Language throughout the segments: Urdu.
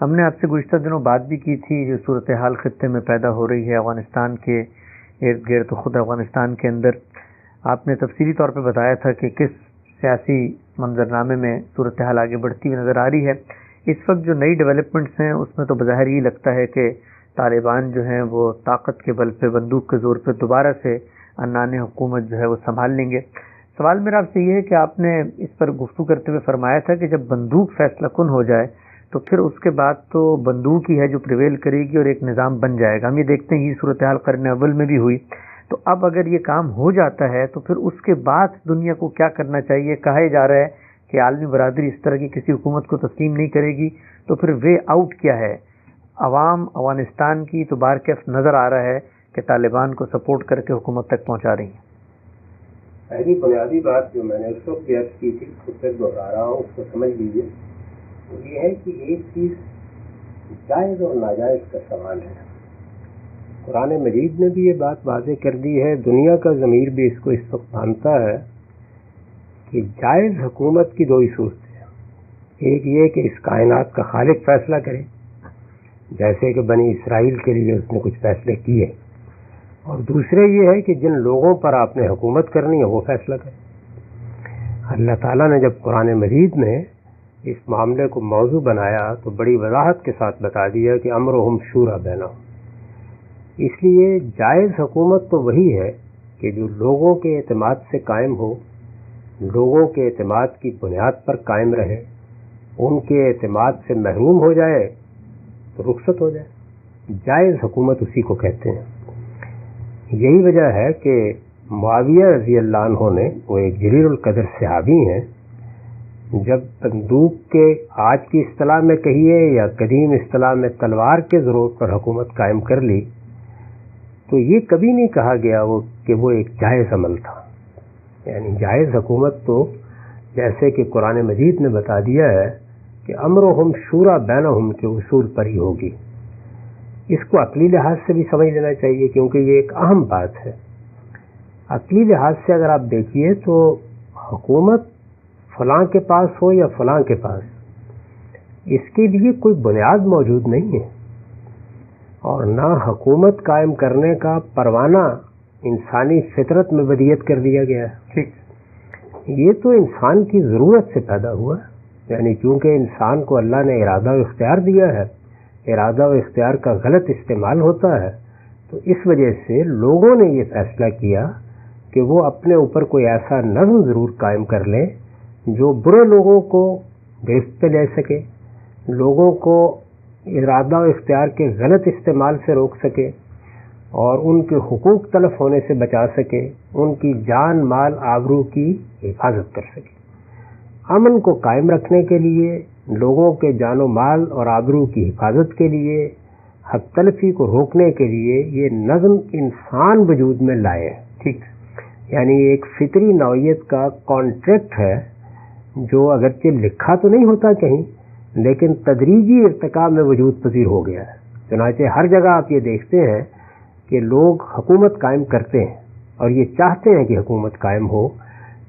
ہم نے آپ سے گزشتہ دنوں بات بھی کی تھی جو صورتحال خطے میں پیدا ہو رہی ہے افغانستان کے ارد گرد، خود افغانستان کے اندر آپ نے تفصیلی طور پہ بتایا تھا کہ کس سیاسی منظرنامے میں صورتحال آگے بڑھتی ہوئی نظر آ رہی ہے۔ اس وقت جو نئی ڈیولپمنٹس ہیں اس میں تو بظاہر یہ لگتا ہے کہ طالبان جو ہیں وہ طاقت کے بل پہ، بندوق کے زور پہ دوبارہ سے عنان حکومت جو ہے وہ سنبھال لیں گے۔ سوال میرا آپ سے یہ ہے کہ آپ نے اس پر گفتگو کرتے ہوئے فرمایا تھا کہ جب بندوق فیصلہ کن ہو جائے تو پھر اس کے بعد تو بندوق ہی ہے جو پریویل کرے گی اور ایک نظام بن جائے گا۔ ہم یہ دیکھتے ہیں یہ صورتحال قرن اول میں بھی ہوئی۔ تو اب اگر یہ کام ہو جاتا ہے تو پھر اس کے بعد دنیا کو کیا کرنا چاہیے؟ کہا جا رہا ہے کہ عالمی برادری اس طرح کی کسی حکومت کو تسلیم نہیں کرے گی، تو پھر وے آؤٹ کیا ہے؟ عوام افغانستان کی تو بارکیف نظر آ رہا ہے کہ طالبان کو سپورٹ کر کے حکومت تک پہنچا رہی ہیں۔ پہلی بنیادی بات جو میں نے اس وقت عرض کی تھی، اس پھر دوہرا رہا ہوں، اس کو سمجھ لیجیے۔ وہ یہ ہے کہ ایک چیز جائز اور ناجائز کا سوال ہے۔ قرآن مجید نے بھی یہ بات واضح کر دی ہے، دنیا کا ضمیر بھی اس کو اس وقت مانتا ہے کہ جائز حکومت کی دو ہی صورتیں ہیں۔ ایک یہ کہ اس کائنات کا خالق فیصلہ کرے، جیسے کہ بنی اسرائیل کے لیے اس نے کچھ فیصلے کیے، اور دوسرے یہ ہے کہ جن لوگوں پر آپ نے حکومت کرنی ہے وہ فیصلہ کرے۔ اللہ تعالیٰ نے جب قرآن مجید میں اس معاملے کو موضوع بنایا تو بڑی وضاحت کے ساتھ بتا دیا کہ امرہم شورا بینہم۔ اس لیے جائز حکومت تو وہی ہے کہ جو لوگوں کے اعتماد سے قائم ہو، لوگوں کے اعتماد کی بنیاد پر قائم رہے، ان کے اعتماد سے محروم ہو جائے تو رخصت ہو جائے۔ جائز حکومت اسی کو کہتے ہیں۔ یہی وجہ ہے کہ معاویہ رضی اللہ عنہ نے، وہ ایک جلیل القدر صحابی ہیں، جب بندوق کے آج کی اصطلاح میں کہیے یا قدیم اصطلاح میں تلوار کے زور پر حکومت قائم کر لی، تو یہ کبھی نہیں کہا گیا کہ وہ ایک جائز عمل تھا۔ یعنی جائز حکومت تو جیسے کہ قرآن مجید نے بتا دیا ہے کہ امرہم شورا بینہم کے اصول پر ہی ہوگی۔ اس کو عقلی لحاظ سے بھی سمجھ لینا چاہیے، کیونکہ یہ ایک اہم بات ہے۔ عقلی لحاظ سے اگر آپ دیکھیے تو حکومت فلاں کے پاس ہو یا فلاں کے پاس، اس کے لیے کوئی بنیاد موجود نہیں ہے، اور نہ حکومت قائم کرنے کا پروانہ انسانی فطرت میں بدیت کر دیا گیا ہے۔ یہ تو انسان کی ضرورت سے پیدا ہوا ہے، یعنی چونکہ انسان کو اللہ نے ارادہ و اختیار دیا ہے، ارادہ و اختیار کا غلط استعمال ہوتا ہے، تو اس وجہ سے لوگوں نے یہ فیصلہ کیا کہ وہ اپنے اوپر کوئی ایسا نظم ضرور قائم کر لیں جو برے لوگوں کو گرفت پہ لے سکے، لوگوں کو ارادہ و اختیار کے غلط استعمال سے روک سکے، اور ان کے حقوق تلف ہونے سے بچا سکے، ان کی جان مال آبرو کی حفاظت کر سکے۔ امن کو قائم رکھنے کے لیے، لوگوں کے جان و مال اور آبرو کی حفاظت کے لیے، حق تلفی کو روکنے کے لیے یہ نظم انسان وجود میں لائے۔ ٹھیک، یعنی ایک فطری نوعیت کا کانٹریکٹ ہے جو اگرچہ لکھا تو نہیں ہوتا کہیں، لیکن تدریجی ارتقاء میں وجود پذیر ہو گیا ہے۔ چنانچہ ہر جگہ آپ یہ دیکھتے ہیں کہ لوگ حکومت قائم کرتے ہیں اور یہ چاہتے ہیں کہ حکومت قائم ہو۔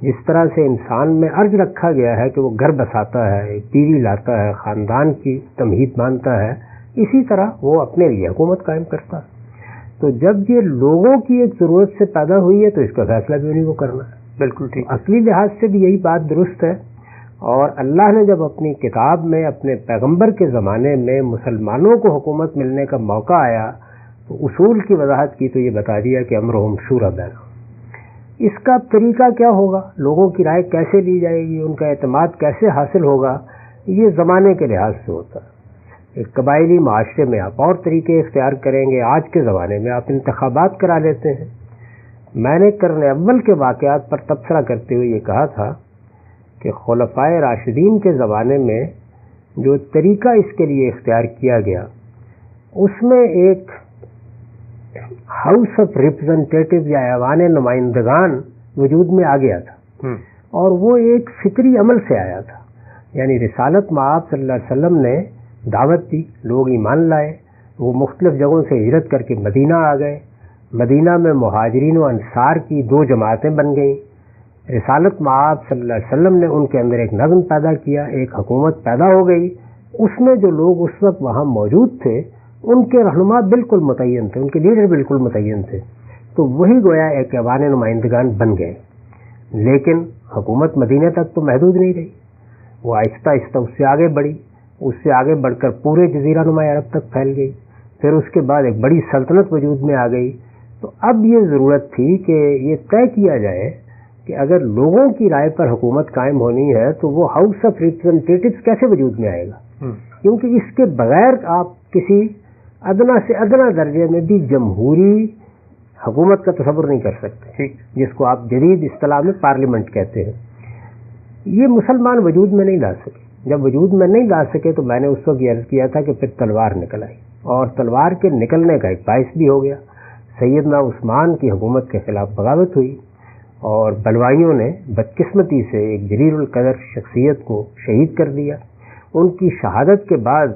جس طرح سے انسان میں ارج رکھا گیا ہے کہ وہ گھر بساتا ہے، بیوی لاتا ہے، خاندان کی تمہید مانتا ہے، اسی طرح وہ اپنے لیے حکومت قائم کرتا ہے۔ تو جب یہ لوگوں کی ایک ضرورت سے پیدا ہوئی ہے تو اس کا فیصلہ بھی انہیں کو کرنا ہے۔ بالکل ٹھیک، عقلی لحاظ سے بھی یہی بات درست ہے۔ اور اللہ نے جب اپنی کتاب میں اپنے پیغمبر کے زمانے میں مسلمانوں کو حکومت ملنے کا موقع آیا تو اصول کی وضاحت کی تو یہ بتا دیا کہ امرہم شورا بینہم۔ اس کا طریقہ کیا ہوگا، لوگوں کی رائے کیسے لی جائے گی، ان کا اعتماد کیسے حاصل ہوگا، یہ زمانے کے لحاظ سے ہوتا ہے۔ ایک قبائلی معاشرے میں آپ اور طریقے اختیار کریں گے، آج کے زمانے میں آپ انتخابات کرا لیتے ہیں۔ میں نے قرن اول کے واقعات پر تبصرہ کرتے ہوئے یہ کہا تھا کہ خلفائے راشدین کے زمانے میں جو طریقہ اس کے لیے اختیار کیا گیا، اس میں ایک ہاؤس آف ریپرزنٹیٹو یا ایوان نمائندگان وجود میں آ گیا تھا، اور وہ ایک فطری عمل سے آیا تھا۔ یعنی رسالت مآب صلی اللہ علیہ وسلم نے دعوت دی، لوگ ایمان لائے، وہ مختلف جگہوں سے ہجرت کر کے مدینہ آ گئے، مدینہ میں مہاجرین و انصار کی دو جماعتیں بن گئیں۔ رسالت مآب صلی اللہ علیہ وسلم نے ان کے اندر ایک نظم پیدا کیا، ایک حکومت پیدا ہو گئی، اس میں جو لوگ اس وقت وہاں موجود تھے ان کے رہنما بالکل متعین تھے، ان کے لیڈر بالکل متعین تھے، تو وہی گویا ایک ایوان نمائندگان بن گئے. لیکن حکومت مدینہ تک تو محدود نہیں رہی، وہ آہستہ آہستہ اس سے آگے بڑھی، اس سے آگے بڑھ کر پورے جزیرہ نما عرب تک پھیل گئی. پھر اس کے بعد ایک بڑی سلطنت وجود میں آ گئی. تو اب یہ ضرورت تھی کہ یہ طے کیا جائے کہ اگر لوگوں کی رائے پر حکومت قائم ہونی ہے تو وہ ہاؤس آف ریپرزنٹیٹیوز کیسے وجود میں آئے گا، کیونکہ اس کے بغیر آپ کسی ادنا سے ادنا درجے میں بھی جمہوری حکومت کا تصور نہیں کر سکتے، جس کو آپ جدید اصطلاح میں پارلیمنٹ کہتے ہیں. یہ مسلمان وجود میں نہیں لا سکے. جب وجود میں نہیں لا سکے تو میں نے اس وقت یہ عرض کیا تھا کہ پھر تلوار نکل آئی، اور تلوار کے نکلنے کا ایک باعث بھی ہو گیا. سیدنا عثمان کی حکومت کے خلاف بغاوت ہوئی اور بلوائیوں نے بدقسمتی سے ایک جلیل القدر شخصیت کو شہید کر دیا. ان کی شہادت کے بعد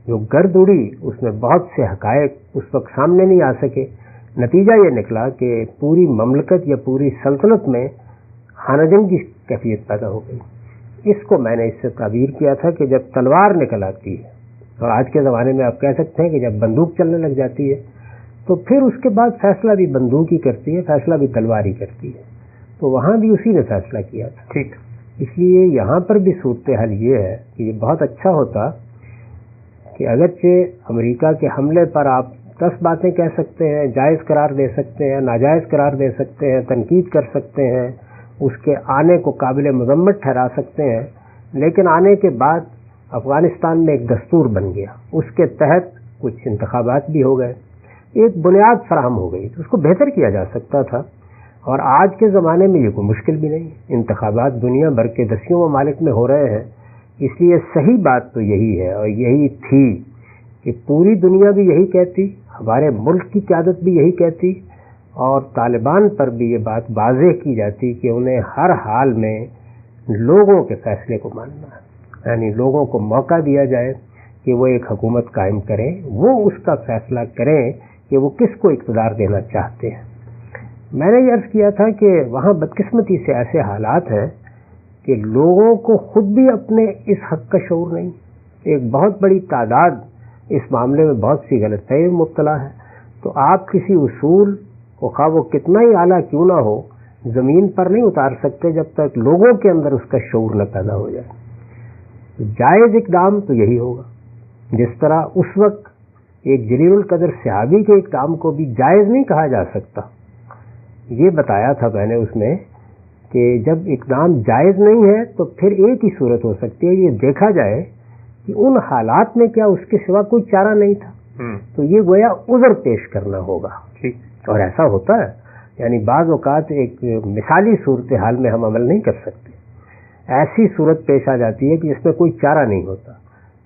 جو گرد اڑی اس میں بہت سے حقائق اس وقت سامنے نہیں آ سکے. نتیجہ یہ نکلا کہ پوری مملکت یا پوری سلطنت میں خانہ جنگ کی کیفیت پیدا ہو گئی. اس کو میں نے اس سے تعبیر کیا تھا کہ جب تلوار نکل آتی ہے، اور آج کے زمانے میں آپ کہہ سکتے ہیں کہ جب بندوق چلنے لگ جاتی ہے تو پھر اس کے بعد فیصلہ بھی بندوق ہی کرتی ہے، فیصلہ بھی تلوار ہی کرتی ہے. تو وہاں بھی اسی نے فیصلہ کیا تھا. ٹھیک. اس لیے یہاں پر بھی صورتحال یہ ہے کہ یہ بہت اچھا ہوتا کہ اگرچہ امریکہ کے حملے پر آپ 10 باتیں کہہ سکتے ہیں، جائز قرار دے سکتے ہیں، ناجائز قرار دے سکتے ہیں، تنقید کر سکتے ہیں، اس کے آنے کو قابل مذمت ٹھہرا سکتے ہیں، لیکن آنے کے بعد افغانستان میں ایک دستور بن گیا، اس کے تحت کچھ انتخابات بھی ہو گئے، ایک بنیاد فراہم ہو گئی، تو اس کو بہتر کیا جا سکتا تھا. اور آج کے زمانے میں یہ کوئی مشکل بھی نہیں. انتخابات دنیا بھر کے 10 ممالک میں ہو رہے ہیں. اس لیے صحیح بات تو یہی ہے اور یہی تھی کہ پوری دنیا بھی یہی کہتی، ہمارے ملک کی قیادت بھی یہی کہتی، اور طالبان پر بھی یہ بات واضح کی جاتی کہ انہیں ہر حال میں لوگوں کے فیصلے کو ماننا ہے، یعنی لوگوں کو موقع دیا جائے کہ وہ ایک حکومت قائم کریں، وہ اس کا فیصلہ کریں کہ وہ کس کو اقتدار دینا چاہتے ہیں. میں نے یہ عرض کیا تھا کہ وہاں بدقسمتی سے ایسے حالات ہیں کہ لوگوں کو خود بھی اپنے اس حق کا شعور نہیں. ایک بہت بڑی تعداد اس معاملے میں بہت سی غلط فہمی میں مبتلا ہے. تو آپ کسی اصول کو خواہ وہ کتنا ہی اعلیٰ کیوں نہ ہو زمین پر نہیں اتار سکتے جب تک لوگوں کے اندر اس کا شعور نہ پیدا ہو جائے. جائز اقدام تو یہی ہوگا. جس طرح اس وقت ایک جلیل القدر صحابی کے اقدام کو بھی جائز نہیں کہا جا سکتا، یہ بتایا تھا میں نے اس میں کہ جب اقدام جائز نہیں ہے تو پھر ایک ہی صورت ہو سکتی ہے، یہ دیکھا جائے کہ ان حالات میں کیا اس کے سوا کوئی چارہ نہیں تھا، تو یہ گویا عذر پیش کرنا ہوگا. اور ایسا ہوتا ہے، یعنی بعض اوقات ایک مثالی صورتحال میں ہم عمل نہیں کر سکتے، ایسی صورت پیش آ جاتی ہے کہ اس میں کوئی چارہ نہیں ہوتا.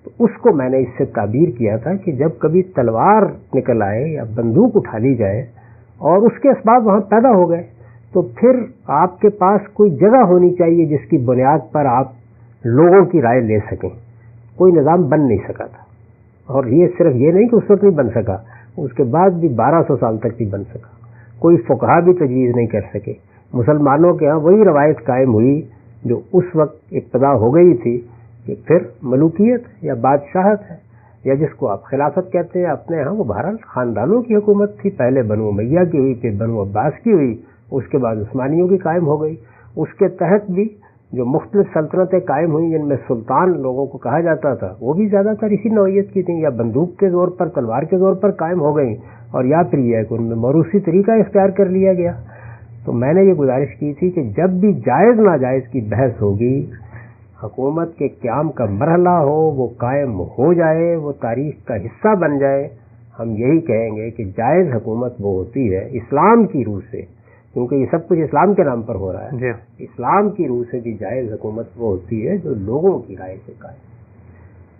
تو اس کو میں نے اس سے تعبیر کیا تھا کہ جب کبھی تلوار نکل آئے یا بندوق اٹھا لی جائے اور اس کے اسباب وہاں پیدا ہو گئے تو پھر آپ کے پاس کوئی جگہ ہونی چاہیے جس کی بنیاد پر آپ لوگوں کی رائے لے سکیں. کوئی نظام بن نہیں سکا تھا، اور یہ صرف یہ نہیں کہ اس وقت نہیں بن سکا، اس کے بعد بھی 1200 سال تک نہیں بن سکا. کوئی فقہا بھی تجویز نہیں کر سکے. مسلمانوں کے ہاں وہی روایت قائم ہوئی جو اس وقت ابتدا ہو گئی تھی کہ پھر ملوکیت یا بادشاہت ہے یا جس کو آپ خلافت کہتے ہیں اپنے ہاں، وہ بہرحال خاندانوں کی حکومت تھی. پہلے بنو امیہ کی ہوئی، پھر بنو عباس کی ہوئی، اس کے بعد عثمانیوں کی قائم ہو گئی. اس کے تحت بھی جو مختلف سلطنتیں قائم ہوئیں جن میں سلطان لوگوں کو کہا جاتا تھا وہ بھی زیادہ تر اسی نوعیت کی تھیں، یا بندوق کے زور پر، تلوار کے زور پر قائم ہو گئیں، اور یا پھر یہ ہے کہ ان میں موروثی طریقہ اختیار کر لیا گیا. تو میں نے یہ گزارش کی تھی کہ جب بھی جائز ناجائز کی بحث ہوگی، حکومت کے قیام کا مرحلہ ہو، وہ قائم ہو جائے، وہ تاریخ کا حصہ بن جائے، ہم یہی کہیں گے کہ جائز حکومت وہ ہوتی ہے اسلام کی روح سے، کیونکہ یہ سب کچھ اسلام کے نام پر ہو رہا ہے. اسلام کی روح سے بھی جائز حکومت وہ ہوتی ہے جو لوگوں کی رائے سے قائم.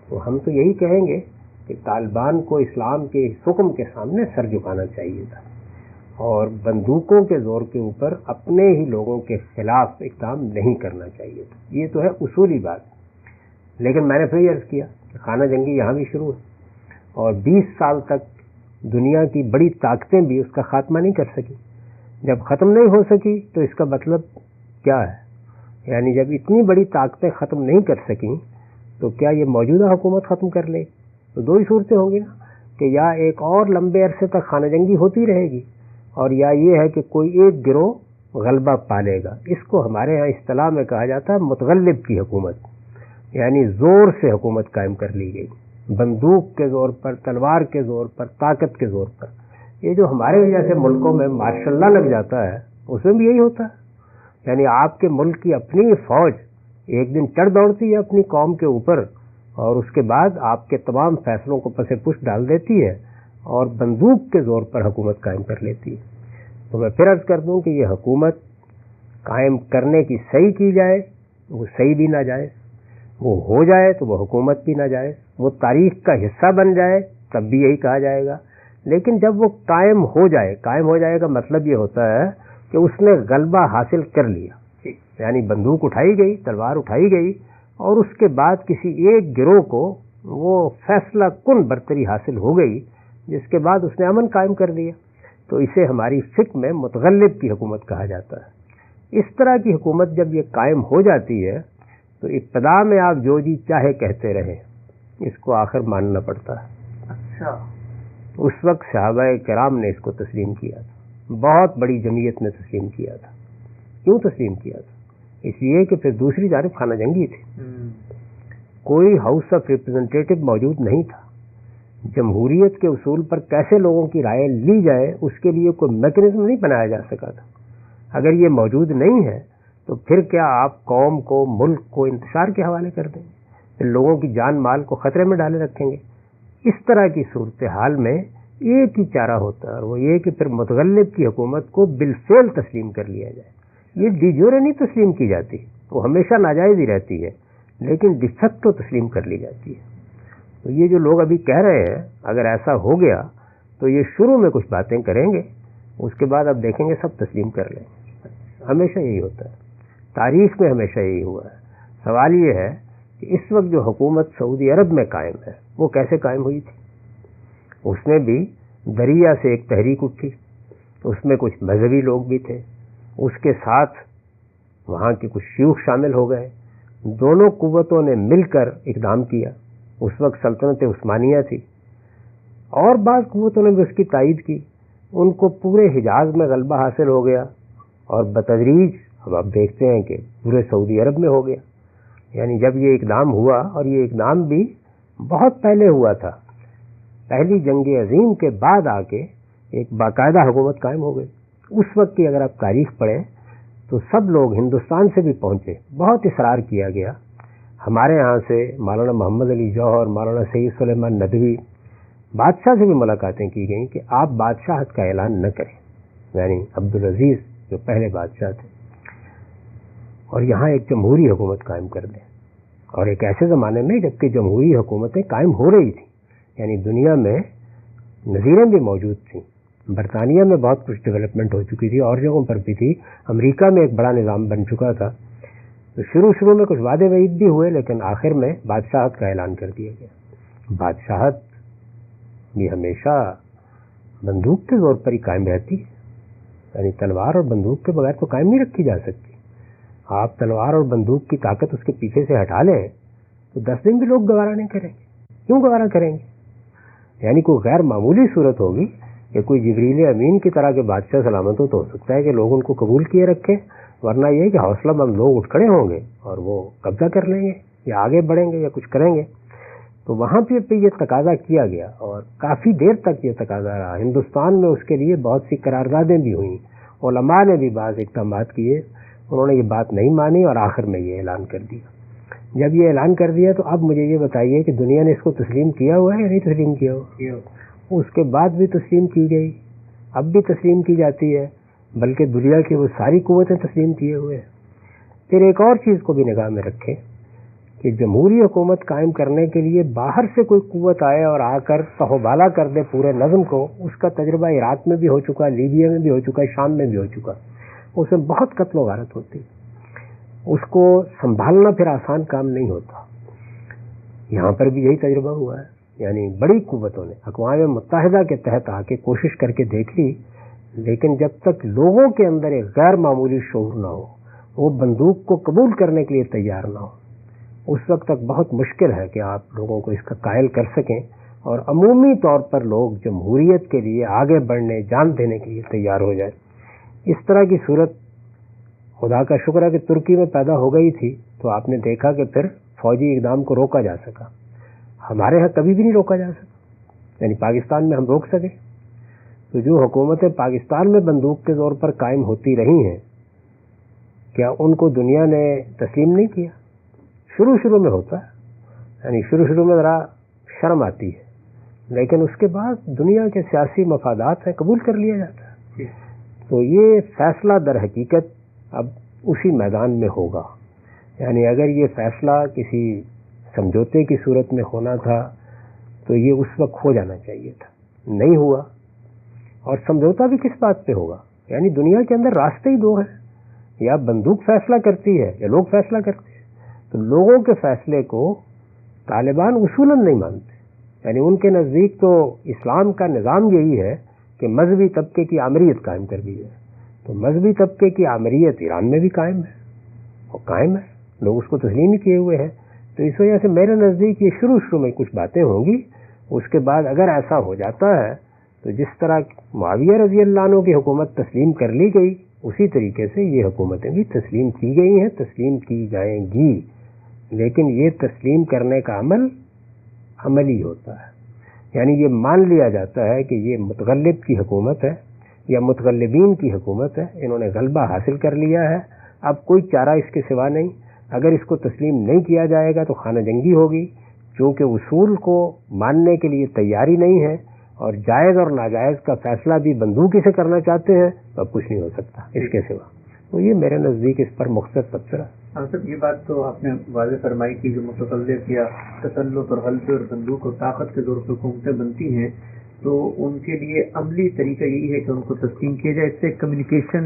تو ہم تو یہی کہیں گے کہ طالبان کو اسلام کے حکم کے سامنے سر جھکانا چاہیے تھا اور بندوقوں کے زور کے اوپر اپنے ہی لوگوں کے خلاف اقدام نہیں کرنا چاہیے تھا. یہ تو ہے اصولی بات. لیکن میں نے پھر یہ عرض کیا کہ خانہ جنگی یہاں بھی شروع ہے، اور 20 سال تک دنیا کی بڑی طاقتیں بھی اس کا خاتمہ نہیں کر سکی. جب ختم نہیں ہو سکی تو اس کا مطلب کیا ہے؟ یعنی جب اتنی بڑی طاقتیں ختم نہیں کر سکیں تو کیا یہ موجودہ حکومت ختم کر لے؟ تو دو ہی صورتیں ہوں گی نا، کہ یا ایک اور لمبے عرصے تک خانہ جنگی ہوتی رہے گی، اور یا یہ ہے کہ کوئی ایک گروہ غلبہ پالے گا. اس کو ہمارے ہاں اصطلاح میں کہا جاتا ہے متغلب کی حکومت، یعنی زور سے حکومت قائم کر لی گئی، بندوق کے زور پر، تلوار کے زور پر، طاقت کے زور پر. یہ جو ہمارے جیسے ملکوں میں مارشل لا لگ جاتا ہے اس میں بھی یہی ہوتا ہے. یعنی آپ کے ملک کی اپنی فوج ایک دن چڑھ دوڑتی ہے اپنی قوم کے اوپر، اور اس کے بعد آپ کے تمام فیصلوں کو پس پش ڈال دیتی ہے اور بندوق کے زور پر حکومت قائم کر لیتی ہے. تو میں پھر عرض کر دوں کہ یہ حکومت قائم کرنے کی صحیح کی جائے وہ صحیح بھی ناجائز، وہ ہو جائے تو وہ حکومت بھی ناجائز، وہ تاریخ کا حصہ بن جائے تب بھی یہی کہا جائے گا. لیکن جب وہ قائم ہو جائے گا مطلب یہ ہوتا ہے کہ اس نے غلبہ حاصل کر لیا، یعنی بندوق اٹھائی گئی، تلوار اٹھائی گئی، اور اس کے بعد کسی ایک گروہ کو وہ فیصلہ کن برتری حاصل ہو گئی، جس کے بعد اس نے امن قائم کر دیا. تو اسے ہماری فقہ میں متغلب کی حکومت کہا جاتا ہے. اس طرح کی حکومت جب یہ قائم ہو جاتی ہے تو ابتدا میں آپ جو جی چاہے کہتے رہیں، اس کو آخر ماننا پڑتا ہے. اچھا، اس وقت صحابہ کرام نے اس کو تسلیم کیا تھا، بہت بڑی جمعیت نے تسلیم کیا تھا. کیوں تسلیم کیا تھا؟ اس لیے کہ پھر دوسری جانب خانہ جنگی تھی، کوئی ہاؤس آف ریپرزنٹیٹو موجود نہیں تھا. جمہوریت کے اصول پر کیسے لوگوں کی رائے لی جائے اس کے لیے کوئی میکینزم نہیں بنایا جا سکا تھا. اگر یہ موجود نہیں ہے تو پھر کیا آپ قوم کو، ملک کو انتشار کے حوالے کر دیں گے، پھر لوگوں کی جان مال کو خطرے میں ڈالے رکھیں گے؟ اس طرح کی صورتحال میں ایک ہی چارہ ہوتا ہے، اور وہ یہ کہ پھر متغلب کی حکومت کو بالفعل تسلیم کر لیا جائے. یہ ڈی جیورے نہیں تسلیم کی جاتی، وہ ہمیشہ ناجائز ہی رہتی ہے، لیکن ڈی فیکٹو تسلیم کر لی جاتی ہے. تو یہ جو لوگ ابھی کہہ رہے ہیں اگر ایسا ہو گیا تو یہ شروع میں کچھ باتیں کریں گے، اس کے بعد اب دیکھیں گے سب تسلیم کر لیں گے. ہمیشہ یہی ہوتا ہے، تاریخ میں ہمیشہ یہی ہوا ہے. سوال یہ ہے کہ اس وقت جو حکومت سعودی عرب میں قائم ہے وہ کیسے قائم ہوئی تھی؟ اس میں بھی دریا سے ایک تحریک اٹھی، اس میں کچھ مذہبی لوگ بھی تھے، اس کے ساتھ وہاں کے کچھ شیوخ شامل ہو گئے، دونوں قوتوں نے مل کر اقدام کیا. اس وقت سلطنت عثمانیہ تھی، اور بعض قوتوں نے بھی اس کی تائید کی. ان کو پورے حجاز میں غلبہ حاصل ہو گیا، اور بتدریج اب آپ دیکھتے ہیں کہ پورے سعودی عرب میں ہو گیا. یعنی جب یہ اقدام ہوا، اور یہ اقدام بھی بہت پہلے ہوا تھا، پہلی جنگ عظیم کے بعد آ کے ایک باقاعدہ حکومت قائم ہو گئی. اس وقت کی اگر آپ تاریخ پڑھیں تو سب لوگ ہندوستان سے بھی پہنچے، بہت اصرار کیا گیا. ہمارے ہاں سے مولانا محمد علی جوہر، مولانا سید سلیمان ندوی، بادشاہ سے بھی ملاقاتیں کی گئیں کہ آپ بادشاہت کا اعلان نہ کریں، یعنی عبدالعزیز جو پہلے بادشاہ تھے، اور یہاں ایک جمہوری حکومت قائم کر دیں. اور ایک ایسے زمانے میں جبکہ جمہوری حکومتیں قائم ہو رہی تھیں، یعنی دنیا میں نظیریں بھی موجود تھیں. برطانیہ میں بہت کچھ ڈیولپمنٹ ہو چکی تھی، اور جگہوں پر بھی تھی. امریکہ میں ایک بڑا نظام بن چکا تھا. تو شروع میں کچھ وعدے وعید بھی ہوئے، لیکن آخر میں بادشاہت کا اعلان کر دیا گیا. بادشاہت بھی ہمیشہ بندوق کے زور پر ہی قائم رہتی ہے، یعنی تلوار اور بندوق کے بغیر تو قائم نہیں رکھی جا سکتی. آپ تلوار اور بندوق کی طاقت اس کے پیچھے سے ہٹا لیں تو 10 دن بھی لوگ گوارا نہیں کریں گے. کیوں گوارا کریں گے؟ یعنی کوئی غیر معمولی صورت ہوگی کہ کوئی جبریل امین کی طرح کے بادشاہ سلامت ہو، تو ہو سکتا ہے کہ لوگ ان کو قبول کیے رکھیں، ورنہ یہ کہ حوصلہ مند لوگ اٹھ کھڑے ہوں گے اور وہ قبضہ کر لیں گے یا آگے بڑھیں گے یا کچھ کریں گے. تو وہاں پہ یہ تقاضا کیا گیا، اور کافی دیر تک یہ تقاضا رہا. ہندوستان میں اس کے لیے بہت سی قراردادیں بھی ہوئیں، علماء نے بھی بعض اقدامات کیے، انہوں نے یہ بات نہیں مانی اور آخر میں یہ اعلان کر دیا. جب یہ اعلان کر دیا تو اب مجھے یہ بتائیے کہ دنیا نے اس کو تسلیم کیا ہوا ہے یا نہیں تسلیم کیا ہوا؟ اس کے بعد بھی تسلیم کی گئی، اب بھی تسلیم کی جاتی ہے، بلکہ دنیا کی وہ ساری قوتیں تسلیم کیے ہوئے ہیں. پھر ایک اور چیز کو بھی نگاہ میں رکھیں کہ جمہوری حکومت قائم کرنے کے لیے باہر سے کوئی قوت آئے اور آ کر تہوبالا کر دے پورے نظم کو. اس کا تجربہ عراق میں بھی ہو چکا، لیبیا میں بھی ہو چکا، شام میں بھی ہو چکا. اس میں بہت قتل و غارت ہوتی، اس کو سنبھالنا پھر آسان کام نہیں ہوتا. یہاں پر بھی یہی تجربہ ہوا ہے. یعنی بڑی قوتوں نے اقوام متحدہ کے تحت آ کے کوشش کر کے دیکھ لی، لیکن جب تک لوگوں کے اندر ایک غیر معمولی شعور نہ ہو، وہ بندوق کو قبول کرنے کے لیے تیار نہ ہو، اس وقت تک بہت مشکل ہے کہ آپ لوگوں کو اس کا قائل کر سکیں، اور عمومی طور پر لوگ جمہوریت کے لیے آگے بڑھنے، جان دینے کے لیے تیار ہو جائیں۔ اس طرح کی صورت خدا کا شکر ہے کہ ترکی میں پیدا ہو گئی تھی، تو آپ نے دیکھا کہ پھر فوجی اقدام کو روکا جا سکا۔ ہمارے ہاں کبھی بھی نہیں روکا جا سکا، یعنی پاکستان میں ہم روک سکے؟ تو جو حکومتیں پاکستان میں بندوق کے زور پر قائم ہوتی رہی ہیں، کیا ان کو دنیا نے تسلیم نہیں کیا؟ شروع میں ہوتا ہے، یعنی شروع میں ذرا شرم آتی ہے، لیکن اس کے بعد دنیا کے سیاسی مفادات ہیں، قبول کر لیا جاتا ہے۔ تو یہ فیصلہ در حقیقت اب اسی میدان میں ہوگا، یعنی اگر یہ فیصلہ کسی سمجھوتے کی صورت میں ہونا تھا تو یہ اس وقت ہو جانا چاہیے تھا، نہیں ہوا۔ اور سمجھوتا بھی کس بات پہ ہوگا؟ یعنی دنیا کے اندر راستے ہی دو ہیں، یا بندوق فیصلہ کرتی ہے یا لوگ فیصلہ کرتے ہیں۔ تو لوگوں کے فیصلے کو طالبان اصولاً نہیں مانتے، یعنی ان کے نزدیک تو اسلام کا نظام یہی ہے کہ مذہبی طبقے کی آمریت قائم کر دی جائے۔ تو مذہبی طبقے کی آمریت ایران میں بھی قائم ہے، اور قائم ہے، لوگ اس کو تسلیم ہی کیے ہوئے ہیں۔ تو اس وجہ سے میرے نزدیک یہ شروع میں کچھ باتیں ہوں گی، اس کے بعد اگر ایسا ہو جاتا ہے تو جس طرح معاویہ رضی اللہ عنہ کی حکومت تسلیم کر لی گئی، اسی طریقے سے یہ حکومتیں بھی تسلیم کی گئی ہیں، تسلیم کی جائیں گی۔ لیکن یہ تسلیم کرنے کا عملی ہوتا ہے، یعنی یہ مان لیا جاتا ہے کہ یہ متغلب کی حکومت ہے یا متغلبین کی حکومت ہے، انہوں نے غلبہ حاصل کر لیا ہے، اب کوئی چارہ اس کے سوا نہیں۔ اگر اس کو تسلیم نہیں کیا جائے گا تو خانہ جنگی ہوگی، چونکہ اصول کو ماننے کے لیے تیاری نہیں ہے، اور جائز اور ناجائز کا فیصلہ بھی بندوق سے کرنا چاہتے ہیں، تو اب کچھ نہیں ہو سکتا اس کے سوا۔ تو یہ میرے نزدیک اس پر مختصر تبصرہ۔ صاحب یہ بات تو آپ نے واضح فرمائی کہ جو متطلب یا تسلط اور غلبے اور بندوق اور طاقت کے زور پر حکومتیں بنتی ہیں، تو ان کے لیے عملی طریقہ یہی ہے کہ ان کو تسلیم کیا جائے۔ اس سے کمیونیکیشن،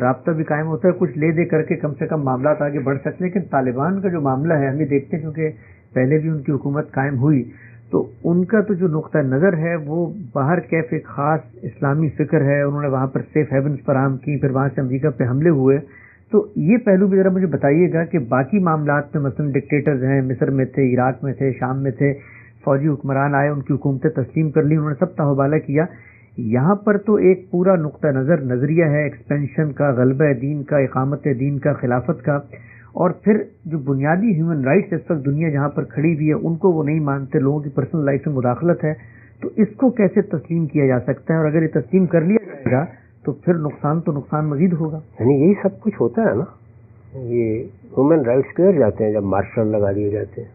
رابطہ بھی قائم ہوتا ہے، کچھ لے دے کر کے کم سے کم معاملات آگے بڑھ سکتے ہیں۔ لیکن طالبان کا جو معاملہ ہے، ہم یہ دیکھتے ہیں کیونکہ پہلے بھی ان کی حکومت قائم ہوئی، تو ان کا تو جو نقطہ نظر ہے وہ باہر کیف ایک خاص اسلامی فکر ہے، انہوں نے وہاں پر سیف ہیونز فراہم کی، پھر وہاں سے امریکہ پہ حملے ہوئے۔ تو یہ پہلو بھی ذرا مجھے بتائیے گا کہ باقی معاملات میں مثلا ڈکٹیٹرز ہیں، مصر میں تھے، عراق میں تھے، شام میں تھے، فوجی حکمران آئے، ان کی حکومتیں تسلیم کر لی، انہوں نے سب تحوالہ کیا۔ یہاں پر تو ایک پورا نقطہ نظر نظریہ ہے ایکسپینشن کا، غلبہ دین کا، اقامت دین کا، خلافت کا، اور پھر جو بنیادی ہیومن رائٹس اس وقت دنیا جہاں پر کھڑی ہوئی ہے ان کو وہ نہیں مانتے، لوگوں کی پرسنل لائف میں مداخلت ہے۔ تو اس کو کیسے تسلیم کیا جا سکتا ہے؟ اور اگر یہ تسلیم کر لیا جائے گا تو پھر نقصان مزید ہوگا۔ یعنی یہی سب کچھ ہوتا ہے نا، یہ ہیومن رائٹس کدھر جاتے ہیں جب مارشل لگا دیے جاتے ہیں؟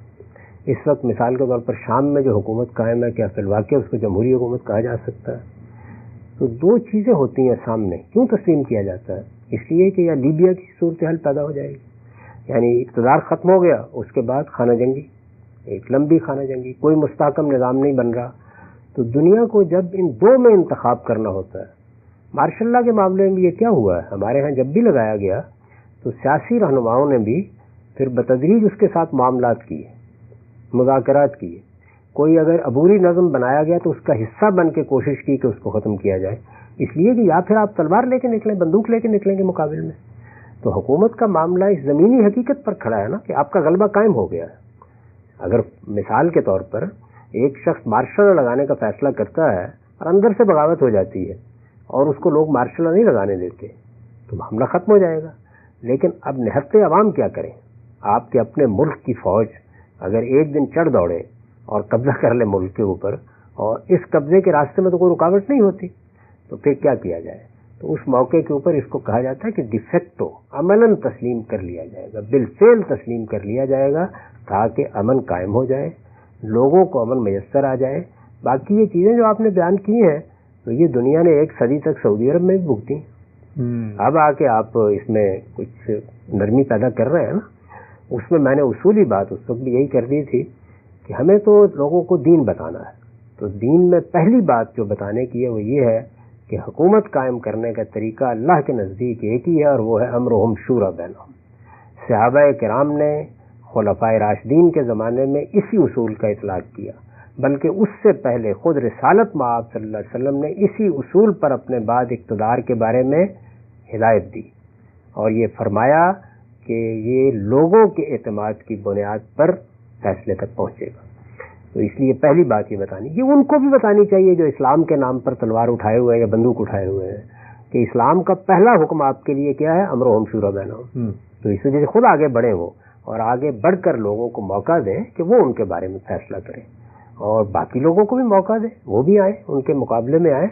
اس وقت مثال کے طور پر شام میں جو حکومت قائم ہے، کیا فی الواقع اس کو جمہوری حکومت کہا جا سکتا ہے؟ تو دو چیزیں ہوتی ہیں سامنے، کیوں تسلیم کیا جاتا ہے؟ اس لیے کہ یا لیبیا کی صورتحال پیدا ہو جائے گی، یعنی اقتدار ختم ہو گیا، اس کے بعد خانہ جنگی، ایک لمبی خانہ جنگی، کوئی مستحکم نظام نہیں بن رہا۔ تو دنیا کو جب ان دو میں انتخاب کرنا ہوتا ہے، مارشل لا کے معاملے میں یہ کیا ہوا ہے، ہمارے ہاں جب بھی لگایا گیا تو سیاسی رہنماؤں نے بھی پھر بتدریج اس کے ساتھ معاملات کیے، مذاکرات کیے۔ کوئی اگر عبوری نظم بنایا گیا تو اس کا حصہ بن کے کوشش کی کہ اس کو ختم کیا جائے، اس لیے کہ یا پھر آپ تلوار لے کے نکلیں، بندوق لے کے نکلیں گے مقابل میں۔ تو حکومت کا معاملہ اس زمینی حقیقت پر کھڑا ہے نا کہ آپ کا غلبہ قائم ہو گیا ہے۔ اگر مثال کے طور پر ایک شخص مارشل لگانے کا فیصلہ کرتا ہے اور اندر سے بغاوت ہو جاتی ہے اور اس کو لوگ مارشل نہیں لگانے دیتے، تو معاملہ ختم ہو جائے گا۔ لیکن اب نہتے عوام کیا کریں؟ آپ کے اپنے ملک کی فوج اگر ایک دن چڑھ دوڑے اور قبضہ کر لے ملک کے اوپر، اور اس قبضے کے راستے میں تو کوئی رکاوٹ نہیں ہوتی، تو پھر کیا کیا جائے؟ تو اس موقع کے اوپر اس کو کہا جاتا ہے کہ ڈیفیکٹو عملاً تسلیم کر لیا جائے گا، بالفعل تسلیم کر لیا جائے گا، تاکہ امن قائم ہو جائے، لوگوں کو امن میسر آ جائے۔ باقی یہ چیزیں جو آپ نے بیان کی ہیں تو یہ دنیا نے ایک صدی تک سعودی عرب میں بھی بھگتی، اب آ کے آپ اس میں کچھ نرمی پیدا کر رہے ہیں نا۔ اس میں میں نے اصولی بات اس وقت بھی یہی کر دی تھی کہ ہمیں تو لوگوں کو دین بتانا ہے، تو دین میں پہلی بات جو بتانے کی ہے وہ یہ ہے کہ حکومت قائم کرنے کا طریقہ اللہ کے نزدیک ایک ہی ہے، اور وہ ہے امرہم شورا بینہم۔ صحابہ کرام نے خلفائے راشدین کے زمانے میں اسی اصول کا اطلاق کیا، بلکہ اس سے پہلے خود رسالت مآب صلی اللہ علیہ وسلم نے اسی اصول پر اپنے بعد اقتدار کے بارے میں ہدایت دی، اور یہ فرمایا کہ یہ لوگوں کے اعتماد کی بنیاد پر فیصلے تک پہنچے گا. تو اس لیے پہلی بات یہ بتانی، یہ ان کو بھی بتانی چاہیے جو اسلام کے نام پر تلوار اٹھائے ہوئے ہیں یا بندوق اٹھائے ہوئے ہیں، کہ اسلام کا پہلا حکم آپ کے لیے کیا ہے؟ امرهم شورى بینہم. تو اس وجہ سے خود آگے بڑھیں وہ، اور آگے بڑھ کر لوگوں کو موقع دیں کہ وہ ان کے بارے میں فیصلہ کریں، اور باقی لوگوں کو بھی موقع دیں، وہ بھی آئیں، ان کے مقابلے میں آئیں.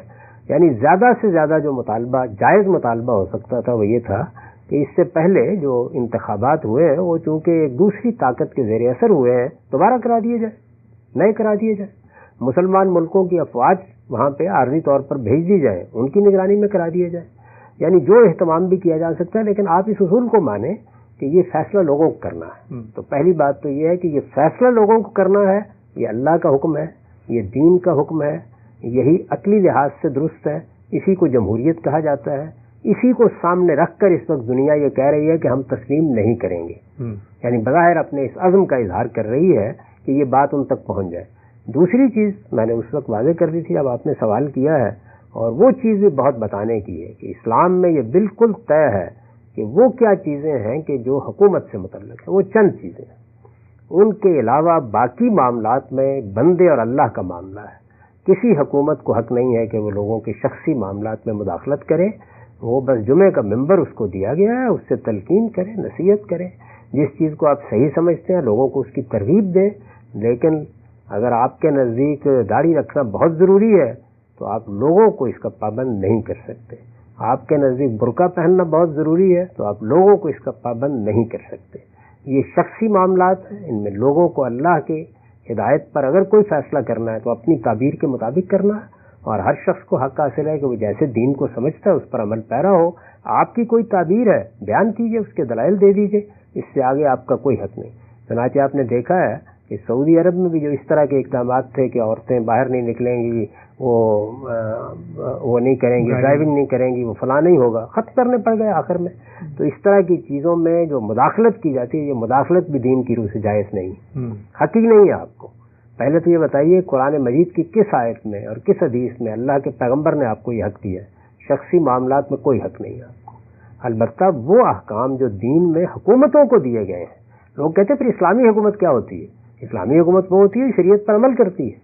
یعنی زیادہ سے زیادہ جو مطالبہ، جائز مطالبہ ہو سکتا تھا وہ یہ تھا کہ اس سے پہلے جو انتخابات ہوئے ہیں وہ چونکہ ایک دوسری طاقت کے زیر اثر ہوئے ہیں، دوبارہ کرا دیے جائیں، نئے کرا دیے جائیں. مسلمان ملکوں کی افواج وہاں پہ عارضی طور پر بھیج دی جائیں، ان کی نگرانی میں کرا دیے جائیں. یعنی جو اہتمام بھی کیا جا سکتا ہے، لیکن آپ اس اصول کو مانیں کہ یہ فیصلہ لوگوں کو کرنا ہے. تو پہلی بات تو یہ ہے کہ یہ فیصلہ لوگوں کو کرنا ہے، یہ اللہ کا حکم ہے، یہ دین کا حکم ہے، یہی عقلی لحاظ سے درست ہے. اسی کو جمہوریت کہا جاتا ہے. اسی کو سامنے رکھ کر اس وقت دنیا یہ کہہ رہی ہے کہ ہم تسلیم نہیں کریں گے. یعنی بظاہر اپنے اس عزم کا اظہار کر رہی ہے کہ یہ بات ان تک پہنچ جائے. دوسری چیز میں نے اس وقت واضح کر دی تھی، اب آپ نے سوال کیا ہے، اور وہ چیز بھی بہت بتانے کی ہے کہ اسلام میں یہ بالکل طے ہے کہ وہ کیا چیزیں ہیں کہ جو حکومت سے متعلق ہیں. وہ چند چیزیں ہیں، ان کے علاوہ باقی معاملات میں بندے اور اللہ کا معاملہ ہے. کسی حکومت کو حق نہیں ہے کہ وہ لوگوں کے شخصی معاملات میں مداخلت کرے. وہ بس جمعے کا ممبر اس کو دیا گیا ہے، اس سے تلقین کرے، نصیحت کرے، جس چیز کو آپ صحیح سمجھتے ہیں لوگوں کو اس کی ترغیب دیں. لیکن اگر آپ کے نزدیک داڑھی رکھنا بہت ضروری ہے تو آپ لوگوں کو اس کا پابند نہیں کر سکتے. آپ کے نزدیک برقع پہننا بہت ضروری ہے تو آپ لوگوں کو اس کا پابند نہیں کر سکتے. یہ شخصی معاملات ہیں، ان میں لوگوں کو اللہ کے ہدایت پر اگر کوئی فیصلہ کرنا ہے تو اپنی تعبیر کے مطابق کرنا ہے، اور ہر شخص کو حق حاصل ہے کہ وہ جیسے دین کو سمجھتا ہے اس پر عمل پیرا ہو. آپ کی کوئی تعبیر ہے، بیان کیجئے، اس کے دلائل دے دیجئے، اس سے آگے آپ کا کوئی حق نہیں. چنانچہ آپ نے دیکھا ہے کہ سعودی عرب میں بھی جو اس طرح کے اقدامات تھے کہ عورتیں باہر نہیں نکلیں گی، وہ نہیں کریں گی، ڈرائیونگ نہیں کریں گی، وہ فلاں نہیں ہوگا، ختم کرنے پڑ گئے آخر میں. تو اس طرح کی چیزوں میں جو مداخلت کی جاتی ہے، یہ مداخلت بھی دین کی روح سے جائز نہیں، حق ہی نہیں ہے آپ کو. پہلے تو یہ بتائیے قرآن مجید کی کس آیت میں اور کس حدیث میں اللہ کے پیغمبر نے آپ کو یہ حق دیا ہے؟ شخصی معاملات میں کوئی حق نہیں ہے آپ کو. البتہ وہ احکام جو دین میں حکومتوں کو دیے گئے ہیں. لوگ کہتے ہیں پھر اسلامی حکومت کیا ہوتی ہے؟ اسلامی حکومت وہ ہوتی ہے شریعت پر عمل کرتی ہے،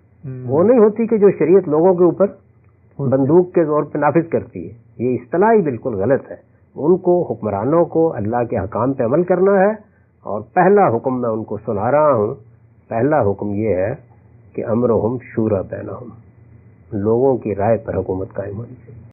وہ نہیں ہوتی کہ جو شریعت لوگوں کے اوپر بندوق کے زور پہ نافذ کرتی ہے. یہ اصطلاح ہی بالکل غلط ہے. ان کو، حکمرانوں کو اللہ کے احکام پہ عمل کرنا ہے. اور پہلا حکم میں ان کو سنا رہا ہوں، پہلا حکم یہ ہے کہ امرهم شورى بینہم، لوگوں کی رائے پر حکومت قائم ہونی چاہیے.